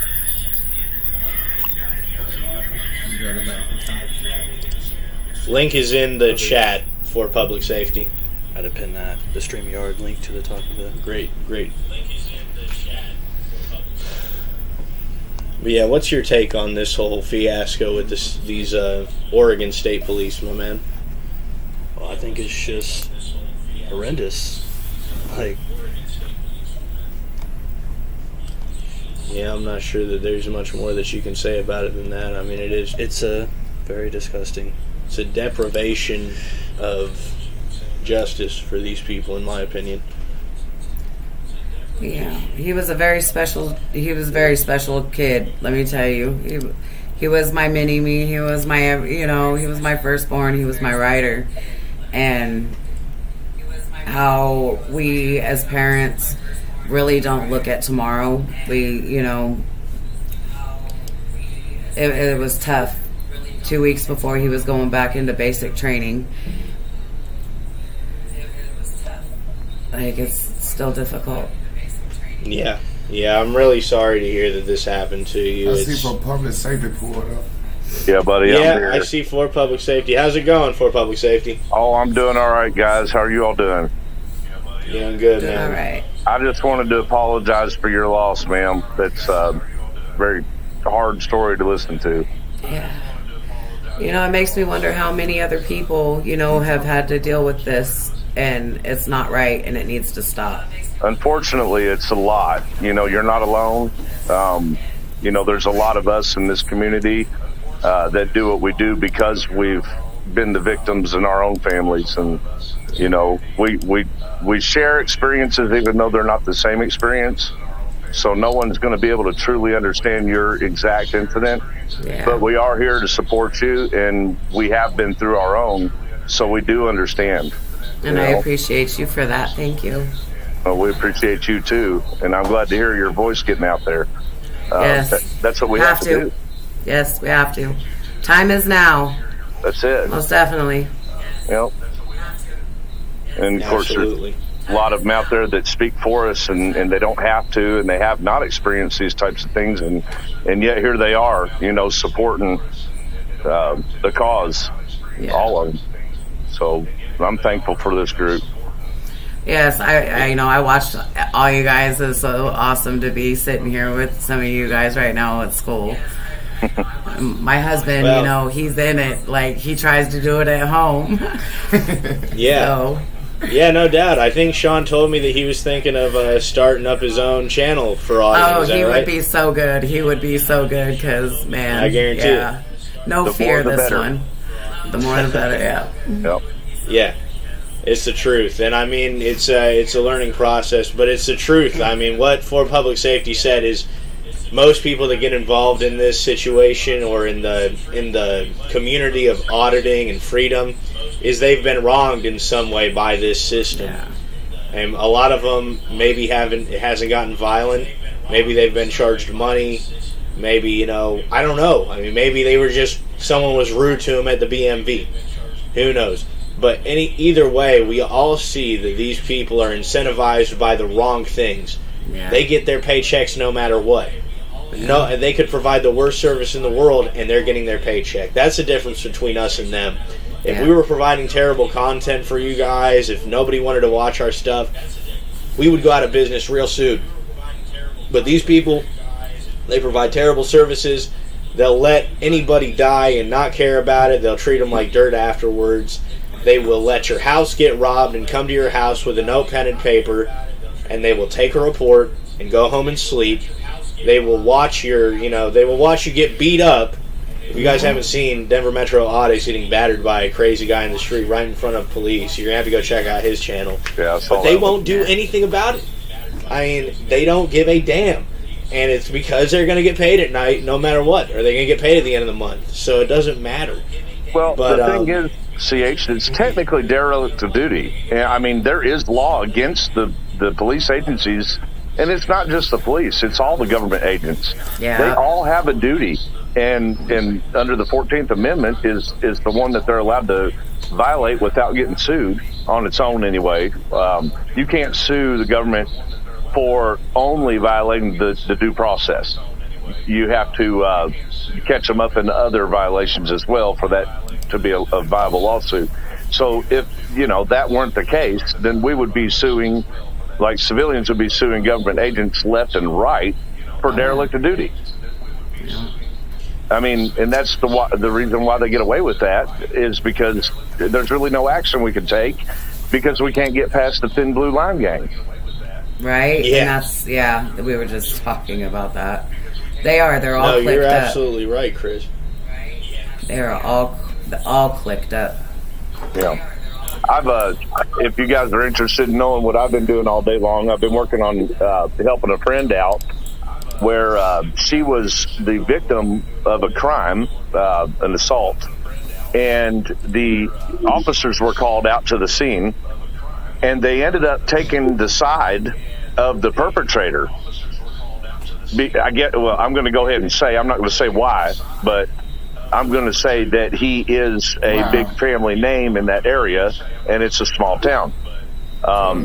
Link is in the chat for public safety. I'd have pinned the StreamYard link to the top of the... Great. But yeah, what's your take on this whole fiasco with these Oregon State Police, my man? Well, I think it's just horrendous. Like, Yeah, I'm not sure that there's much more that you can say about it than that. I mean, it's very disgusting. It's a deprivation of justice for these people, in my opinion. Yeah, he was a very special kid. Let me tell you, he was my mini me. He was my, he was my firstborn. He was my rider, and how we as parents really don't look at tomorrow. It was tough. 2 weeks before he was going back into basic training. Like, it's still difficult. Yeah, I'm really sorry to hear that this happened to you. I see for public safety pulled up. Yeah, buddy. I'm here. I see for public safety. How's it going for public safety? Oh, I'm doing all right, guys. How are you all doing? Doing good, man. All right. I just wanted to apologize for your loss, ma'am. That's a very hard story to listen to. Yeah. It makes me wonder how many other people, have had to deal with this, and it's not right, and it needs to stop. Unfortunately, it's a lot. You're not alone. There's a lot of us in this community that do what we do because we've been the victims in our own families. And, we share experiences even though they're not the same experience. So no one's going to be able to truly understand your exact incident. Yeah. But we are here to support you, and we have been through our own, so we do understand. And I appreciate you for that. Thank you. Well, we appreciate you too, and I'm glad to hear your voice getting out there. Yes. That's what we have to do. Yes, we have to. Time is now. That's it. Most definitely. Yep. And of course, Absolutely. there's a lot of them out there that speak for us, and they don't have to, and they have not experienced these types of things, and yet here they are, supporting the cause, all of them. So I'm thankful for this group. Yes, I watched all you guys. It's so awesome to be sitting here with some of you guys right now at school. My husband, he's in it. Like, he tries to do it at home. Yeah. So. Yeah, no doubt. I think Sean told me that he was thinking of starting up his own channel for audio. Oh, he would be so good. He would be so good because, man. I guarantee it. No The fear, more the this better. one. The more the better, yeah. Yep. Yeah. It's the truth. And I mean, it's a learning process, but it's the truth. I mean, what For Public Safety said is most people that get involved in this situation or in the community of auditing and freedom is they've been wronged in some way by this system. Yeah. And a lot of them maybe it hasn't gotten violent. Maybe they've been charged money. Maybe, I don't know. I mean, maybe they were someone was rude to them at the BMV. Who knows? But either way, we all see that these people are incentivized by the wrong things. Yeah. They get their paychecks no matter what. No, they could provide the worst service in the world, and they're getting their paycheck. That's the difference between us and them. If we were providing terrible content for you guys, if nobody wanted to watch our stuff, we would go out of business real soon. But these people, they provide terrible services. They'll let anybody die and not care about it. They'll treat them like dirt afterwards. They will let your house get robbed and come to your house with a note, pen, and paper, and they will take a report and go home and sleep. They will watch you get beat up. If you guys haven't seen Denver Metro Audix getting battered by a crazy guy in the street right in front of police, you're going to have to go check out his channel. Yeah, but they won't do anything about it. I mean, they don't give a damn. And it's because they're going to get paid at night no matter what. Or they're going to get paid at the end of the month. So it doesn't matter. Well, But, the thing is, CH, it's technically derelict of duty. I mean, there is law against the police agencies, and it's not just the police, it's all the government agents. Yeah. They all have a duty, and under the 14th Amendment is the one that they're allowed to violate without getting sued, on its own anyway. You can't sue the government for only violating the due process. You have to catch them up in other violations as well for that to be a viable lawsuit. So if, that weren't the case, then we would be suing, like civilians would be suing government agents left and right for derelict of duty. I mean, and that's the reason why they get away with that is because there's really no action we can take because we can't get past the thin blue line gang. Right? Yeah. And we were just talking about that. They're all clicked up. No, you're absolutely right, Chris. They're all clicked up. Yeah. If you guys are interested in knowing what I've been doing all day long, I've been working on helping a friend out where she was the victim of a crime, an assault, and the officers were called out to the scene, and they ended up taking the side of the perpetrator. I'm going to go ahead and say, I'm not going to say why, but I'm going to say that he is a big family name in that area, and it's a small town.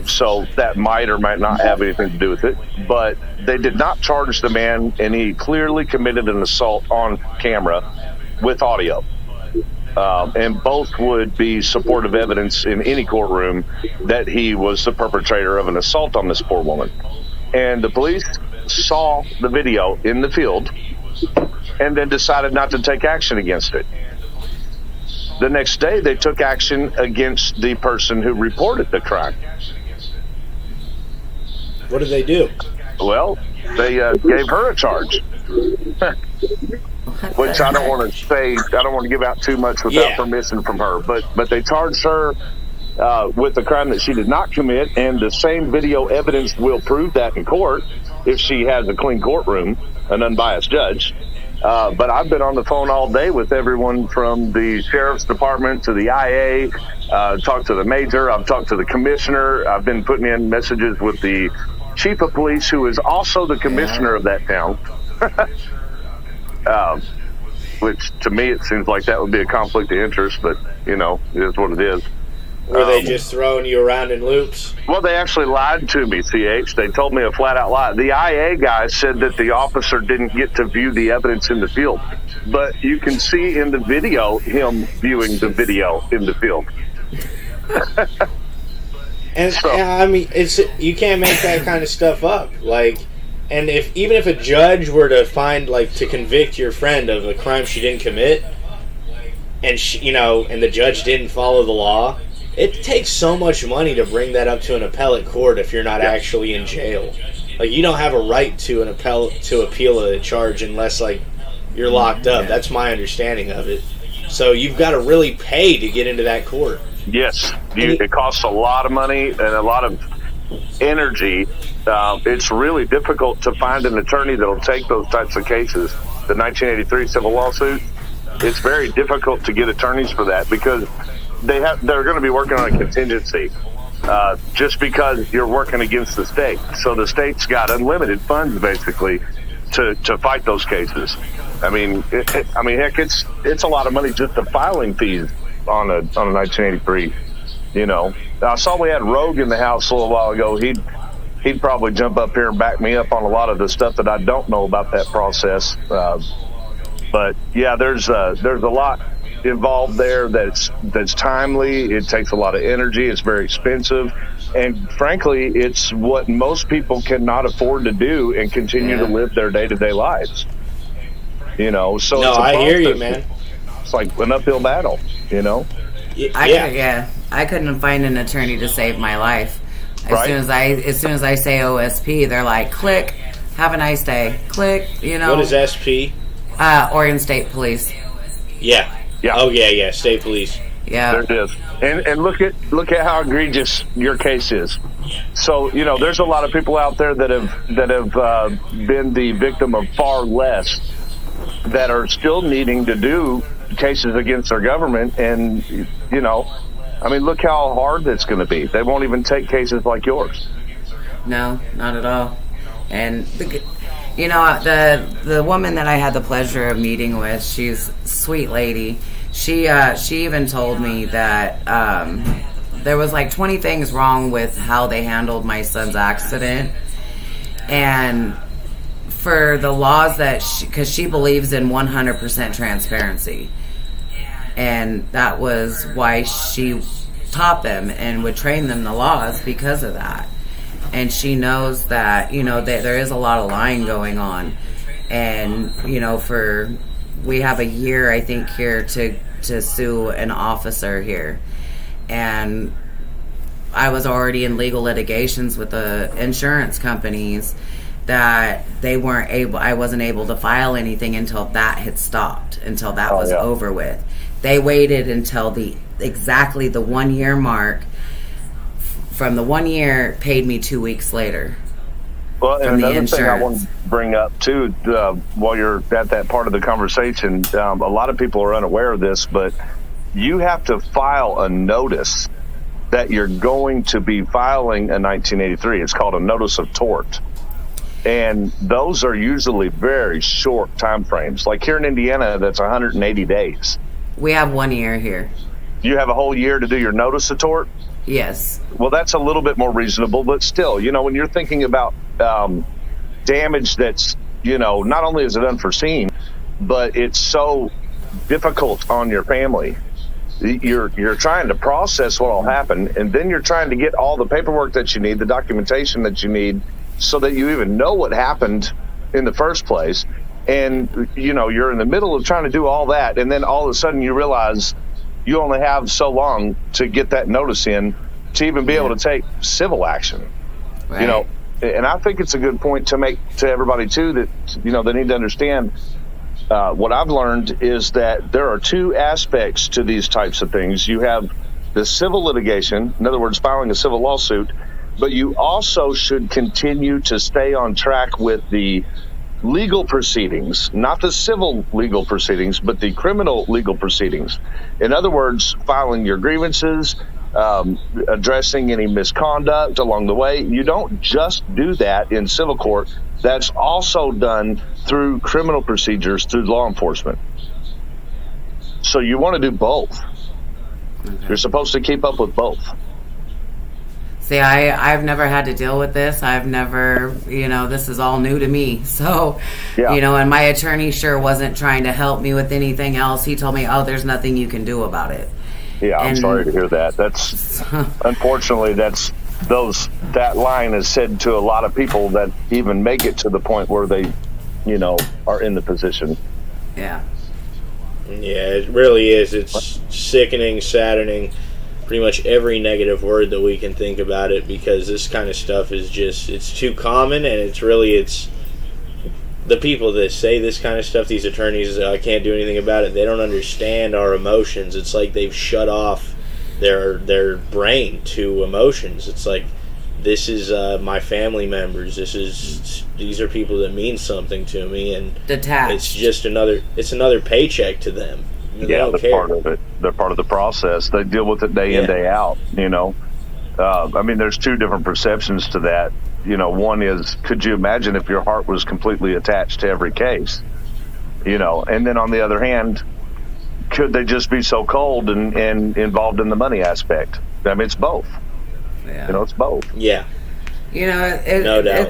So that might or might not have anything to do with it. But they did not charge the man, and he clearly committed an assault on camera with audio. And both would be supportive evidence in any courtroom that he was the perpetrator of an assault on this poor woman. And the police saw the video in the field and then decided not to take action against it. The next day, they took action against the person who reported the crime. What did they do? Well, they gave her a charge. Which I don't want to say, I don't want to give out too much without permission from her, but they charged her with a crime that she did not commit, and the same video evidence will prove that in court if she has a clean courtroom, an unbiased judge. But I've been on the phone all day with everyone from the sheriff's department to the IA, talked to the major, I've talked to the commissioner, I've been putting in messages with the chief of police, who is also the commissioner of that town. Which to me it seems like that would be a conflict of interest, but it is what it is. Were they just throwing you around in loops? Well, they actually lied to me, CH. They told me a flat-out lie. The IA guy said that the officer didn't get to view the evidence in the field. But you can see in the video him viewing the video in the field. And I mean, you can't make that kind of stuff up. And even if a judge were to to convict your friend of a crime she didn't commit, and and the judge didn't follow the law, it takes so much money to bring that up to an appellate court if you're not actually in jail. You don't have a right to appeal a charge unless you're locked up. That's my understanding of it. So you've got to really pay to get into that court. Yes, it costs a lot of money and a lot of energy. It's really difficult to find an attorney that'll take those types of cases. The 1983 civil lawsuit, it's very difficult to get attorneys for that because they're going to be working on a contingency just because you're working against the state. So the state's got unlimited funds basically to fight those cases. I mean, heck, it's a lot of money just the filing fees on a 1983. I saw we had Rogue in the house a little while ago. He'd probably jump up here and back me up on a lot of the stuff that I don't know about that process. But yeah, there's a lot involved there that's timely. It takes a lot of energy. It's very expensive, and frankly, it's what most people cannot afford to do and continue to live their day-to-day lives. So no, I hear you, man. It's like an uphill battle. I couldn't find an attorney to save my life. As soon as I say OSP, they're like, click, have a nice day, click. What is SP? Oregon State Police. Yeah. Oh yeah, State Police. Yeah. There it is. And look at how egregious your case is. So there's a lot of people out there that have been the victim of far less that are still needing to do cases against their government, and look how hard that's going to be. They won't even take cases like yours. No, not at all. And the woman that I had the pleasure of meeting with, she's a sweet lady. She even told me that there was 20 things wrong with how they handled my son's accident, and for the laws because she believes in 100% transparency, and that was why she taught them and would train them the laws because of that. And she knows that that there is a lot of lying going on, and we have a year, I think, here to sue an officer here, and I was already in legal litigations with the insurance companies that I wasn't able to file anything until that had stopped, until that was over with. They waited until exactly the 1 year mark. From the 1 year, paid me 2 weeks later. Well, and another thing I want to bring up too, while you're at that part of the conversation, a lot of people are unaware of this, but you have to file a notice that you're going to be filing a 1983. It's called a notice of tort. And those are usually very short time frames. Like here in Indiana, that's 180 days. We have 1 year here. You have a whole year to do your notice of tort? Yes. Well, that's a little bit more reasonable, but still, when you're thinking about damage that's, not only is it unforeseen, but it's so difficult on your family. You're trying to process what will happen, and then you're trying to get all the paperwork that you need, the documentation that you need, so that you even know what happened in the first place. And, you're in the middle of trying to do all that, and then all of a sudden you realize you only have so long to get that notice in to even be able to take civil action. Right. And I think it's a good point to make to everybody too, that they need to understand what I've learned is that there are two aspects to these types of things. You have the civil litigation, in other words, filing a civil lawsuit, but you also should continue to stay on track with the legal proceedings, not the civil legal proceedings, but the criminal legal proceedings. In other words, filing your grievances, addressing any misconduct along the way. You don't just do that in civil court. That's also done through criminal procedures through law enforcement. So you want to do both. Okay. You're supposed to keep up with both. See, I've never had to deal with this. I've never, this is all new to me. So, and my attorney sure wasn't trying to help me with anything else. He told me, there's nothing you can do about it. Yeah, I'm sorry to hear that. That's unfortunately, that line is said to a lot of people that even make it to the point where they, are in the position. Yeah. Yeah, it really is. It's sickening, saddening. Pretty much every negative word that we can think about it, because this kind of stuff is just, it's too common, and it's the people that say this kind of stuff, these attorneys, I can't do anything about it, they don't understand our emotions. It's like they've shut off their brain to emotions. It's like, this is my family members, these are people that mean something to me, and detached. It's just another paycheck to them. Yeah, they're part of it. They're part of the process. They deal with it day in, day out, there's two different perceptions to that. One is, could you imagine if your heart was completely attached to every case? And then on the other hand, could they just be so cold and involved in the money aspect? It's both. Yeah. It's both. Yeah. No doubt.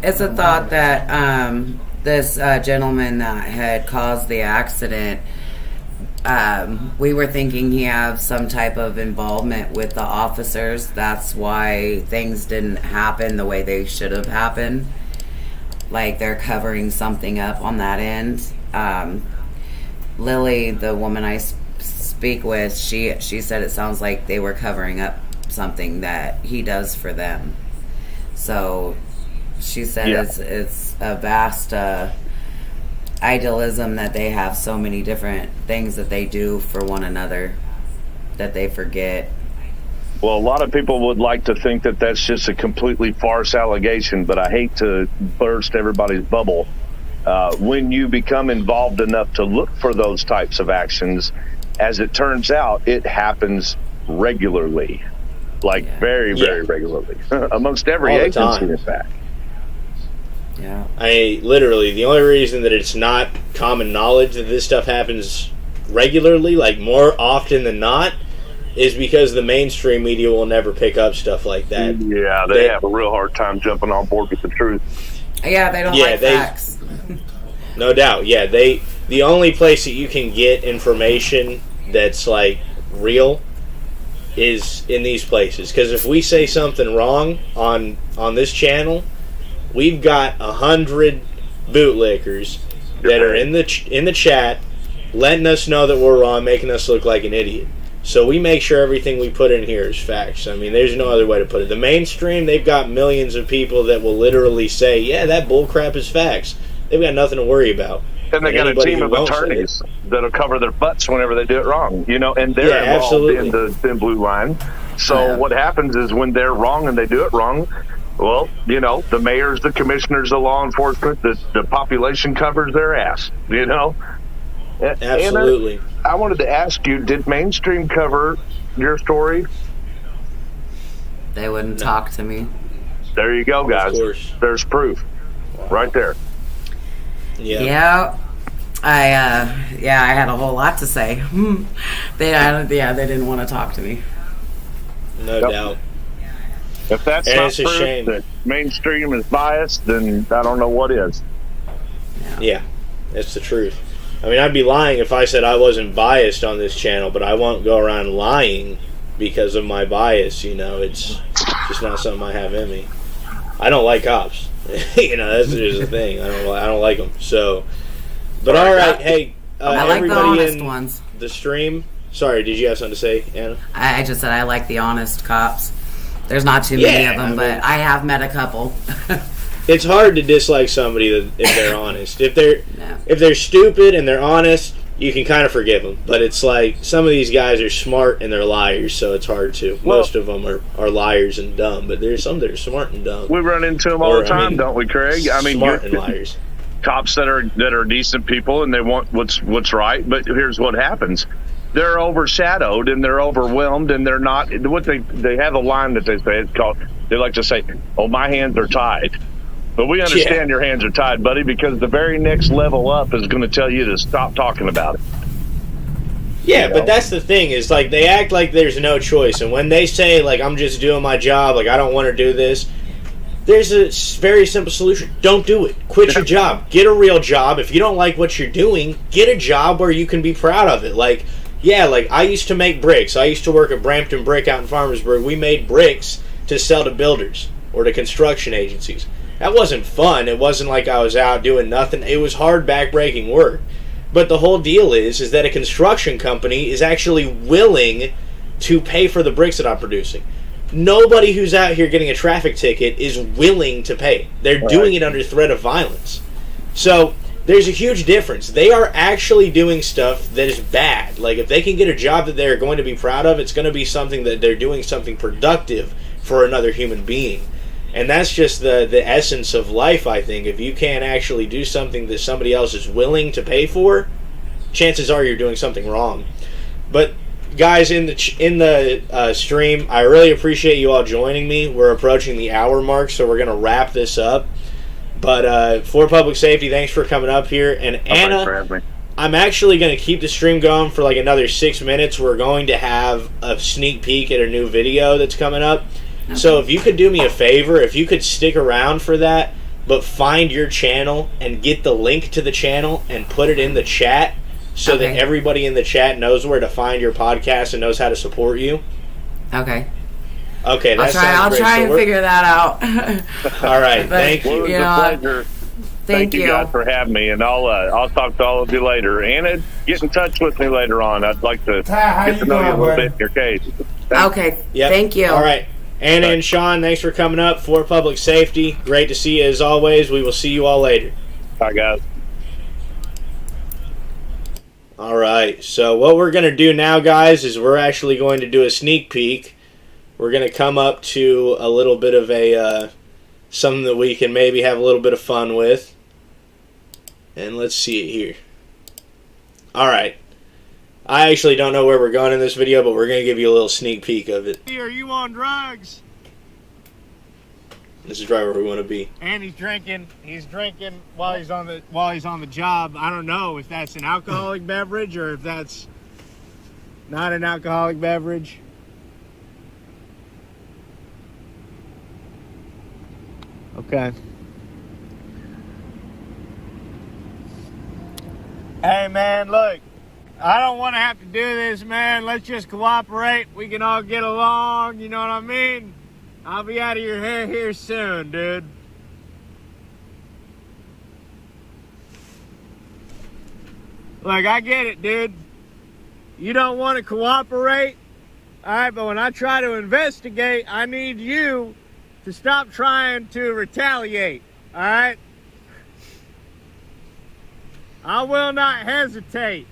It's a thought that this gentleman that had caused the accident, we were thinking he had some type of involvement with the officers. That's why things didn't happen the way they should have happened. Like they're covering something up on that end. Lily, the woman I speak with, she said it sounds like they were covering up something that he does for them. So she said it's a vast idealism that they have, so many different things that they do for one another that they forget. Well, a lot of people would like to think that that's just a completely farce allegation, but I hate to burst everybody's bubble. When you become involved enough to look for those types of actions, as it turns out, it happens regularly. Very, very regularly. Amongst every agency, in fact. Yeah. Literally, the only reason that it's not common knowledge that this stuff happens regularly, more often than not, is because the mainstream media will never pick up stuff like that. Yeah, they have a real hard time jumping on board with the truth. Yeah, they don't like facts. No doubt. Yeah, the only place that you can get information that's real is in these places. Because if we say something wrong on this channel, we've got 100 bootlickers that are in the chat letting us know that we're wrong, making us look like an idiot. So we make sure everything we put in here is facts. I mean, there's no other way to put it. The mainstream, they've got millions of people that will literally say, yeah, that bull crap is facts. They've got nothing to worry about. And they got a team of attorneys that'll cover their butts whenever they do it wrong, and they're involved in Blue Line. So what happens is when they're wrong and they do it wrong, well, the mayors, the commissioners, the law enforcement, the population covers their ass, Absolutely. And I wanted to ask you, did mainstream cover your story? They wouldn't talk to me. There you go, guys. Of course. There's proof right there. Yeah. I had a whole lot to say. They didn't want to talk to me. No doubt. If that's And not it's a proof shame that mainstream is biased, then I don't know what is. Yeah, it's the truth. I mean, I'd be lying if I said I wasn't biased on this channel, but I won't go around lying because of my bias. It's just not something I have in me. I don't like cops. That's just the thing. I don't like them. So, but all right, hey, I like the everybody honest in ones. the stream. Sorry, did you have something to say, Anna? I just said I like the honest cops. There's not too many of them, but I have met a couple. It's hard to dislike somebody if they're honest. If they're stupid and they're honest, you can kind of forgive them. But it's like some of these guys are smart and they're liars, so it's hard to. Most of them are liars and dumb, but there's some that are smart and dumb. We run into them all the time, don't we, Craig? I mean, smart and liars. Cops that are decent people and they want what's right, but here's what happens. They're overshadowed and they're overwhelmed and they're not what they have a line that they say, it's called, they like to say, "Oh, my hands are tied." But we understand your hands are tied, buddy, because the very next level up is going to tell you to stop talking about it. Yeah, but that's the thing, is like they act like there's no choice, and when they say like I'm just doing my job, like I don't want to do this, there's a very simple solution. Don't do it. Quit your job. Get a real job. If you don't like what you're doing, get a job where you can be proud of it. Like I used to make bricks. I used to work at Brampton Brick out in Farmersburg. We made bricks to sell to builders or to construction agencies. That wasn't fun. It wasn't like I was out doing nothing. It was hard, back-breaking work. But the whole deal is that a construction company is actually willing to pay for the bricks that I'm producing. Nobody who's out here getting a traffic ticket is willing to pay. They're doing it under threat of violence. So there's a huge difference. They are actually doing stuff that is bad. Like if they can get a job that they're going to be proud of, it's going to be something that they're doing something productive for another human being. And that's just the essence of life, I think. If you can't actually do something that somebody else is willing to pay for, chances are you're doing something wrong. But guys, in the stream, I really appreciate you all joining me. We're approaching the hour mark, so we're going to wrap this up. But for public safety, thanks for coming up here. And Anna, I'm actually going to keep the stream going for like another 6 minutes. We're going to have a sneak peek at a new video that's coming up. Okay. So if you could do me a favor, if you could stick around for that, but find your channel and get the link to the channel and put it in the chat so that everybody in the chat knows where to find your podcast and knows how to support you. Okay. Okay, that sounds great. I'll try and figure that out. All right, thank you. Well, it was a pleasure. Thank you guys for having me, and I'll talk to all of you later. Anna, get in touch with me later on. I'd like to get to know you a little bit in your case. Okay, thank you. All right. Anna and Sean, thanks for coming up for public safety. Great to see you as always. We will see you all later. Bye, guys. All right. So what we're going to do now, guys, is we're actually going to do a sneak peek. We're going to come up to a little bit of a something that we can maybe have a little bit of fun with. And let's see it here. All right. I actually don't know where we're going in this video, but we're going to give you a little sneak peek of it. Are you on drugs? This is right where we want to be. And he's drinking. He's drinking while he's on the job. I don't know if that's an alcoholic beverage or if that's not an alcoholic beverage. Okay. Hey man, look. I don't want to have to do this, man. Let's just cooperate. We can all get along, you know what I mean? I'll be out of your hair here soon, dude. Look, I get it, dude. You don't want to cooperate? All right, but when I try to investigate, I need you to stop trying to retaliate. All right? I will not hesitate.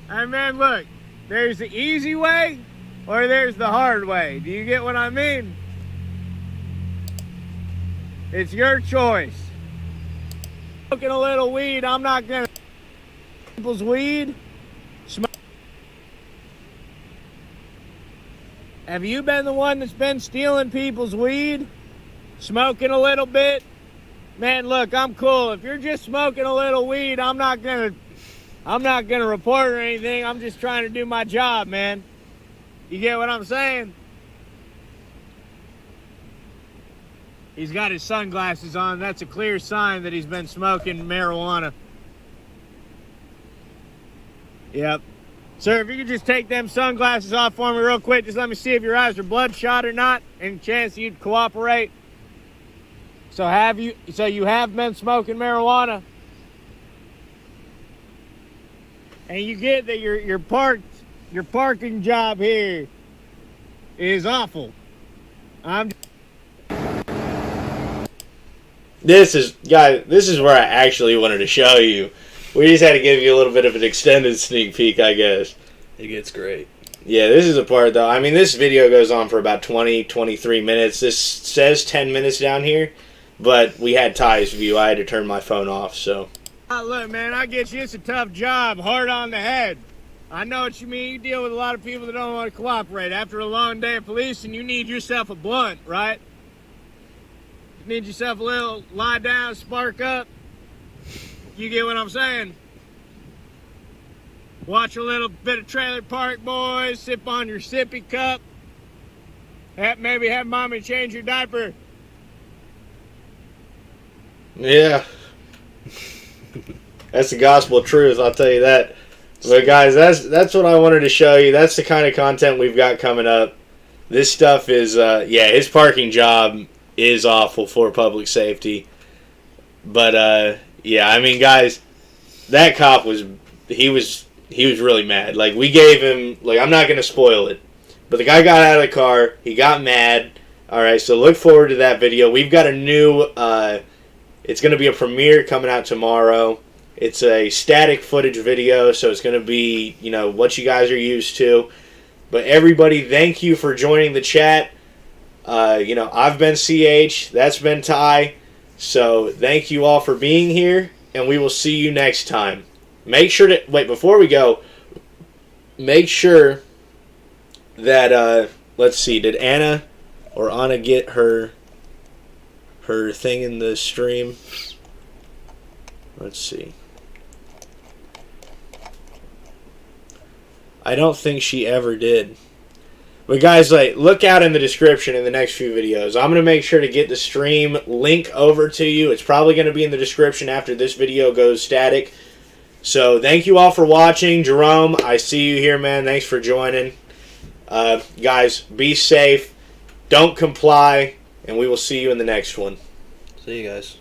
And man, look, there's the easy way or there's the hard way. Do you get what I mean? It's your choice. Smoking a little weed, I'm not gonna people's weed. Have you been the one that's been stealing people's weed? Smoking a little bit? Man, look, I'm cool. If you're just smoking a little weed, I'm not gonna report or anything. I'm just trying to do my job, man. You get what I'm saying? He's got his sunglasses on. That's a clear sign that he's been smoking marijuana. Yep. Sir, if you could just take them sunglasses off for me real quick, just let me see if your eyes are bloodshot or not, and chance you'd cooperate. So you have been smoking marijuana? And you get that your parking job here is awful. This is where I actually wanted to show you. We just had to give you a little bit of an extended sneak peek, I guess. It gets great. Yeah, this is the part, though. I mean, this video goes on for about 20, 23 minutes. This says 10 minutes down here, but we had Ty's view. I had to turn my phone off, so. Look, man, I get you. It's a tough job. Hard on the head. I know what you mean. You deal with a lot of people that don't want to cooperate. After a long day of policing, you need yourself a blunt, right? You need yourself a little lie down, spark up. You get what I'm saying? Watch a little bit of Trailer Park Boys, sip on your sippy cup. Maybe have mommy change your diaper. Yeah. That's the gospel truth, I'll tell you that. But guys, that's what I wanted to show you. That's the kind of content we've got coming up. This stuff is, his parking job is awful for public safety. But, yeah, I mean, guys, that cop was really mad. Like, we gave him, like, I'm not going to spoil it, but the guy got out of the car, he got mad. All right, so look forward to that video. We've got a new, it's going to be a premiere coming out tomorrow. It's a static footage video, so it's going to be, what you guys are used to. But everybody, thank you for joining the chat. I've been CH, that's been Ty. So thank you all for being here, and we will see you next time. Make sure to, before we go, make sure that, let's see, did Anna get her thing in the stream? Let's see. I don't think she ever did. But guys, look out in the description in the next few videos. I'm going to make sure to get the stream link over to you. It's probably going to be in the description after this video goes static. So thank you all for watching. Jerome, I see you here, man. Thanks for joining. Guys, be safe. Don't comply. And we will see you in the next one. See you guys.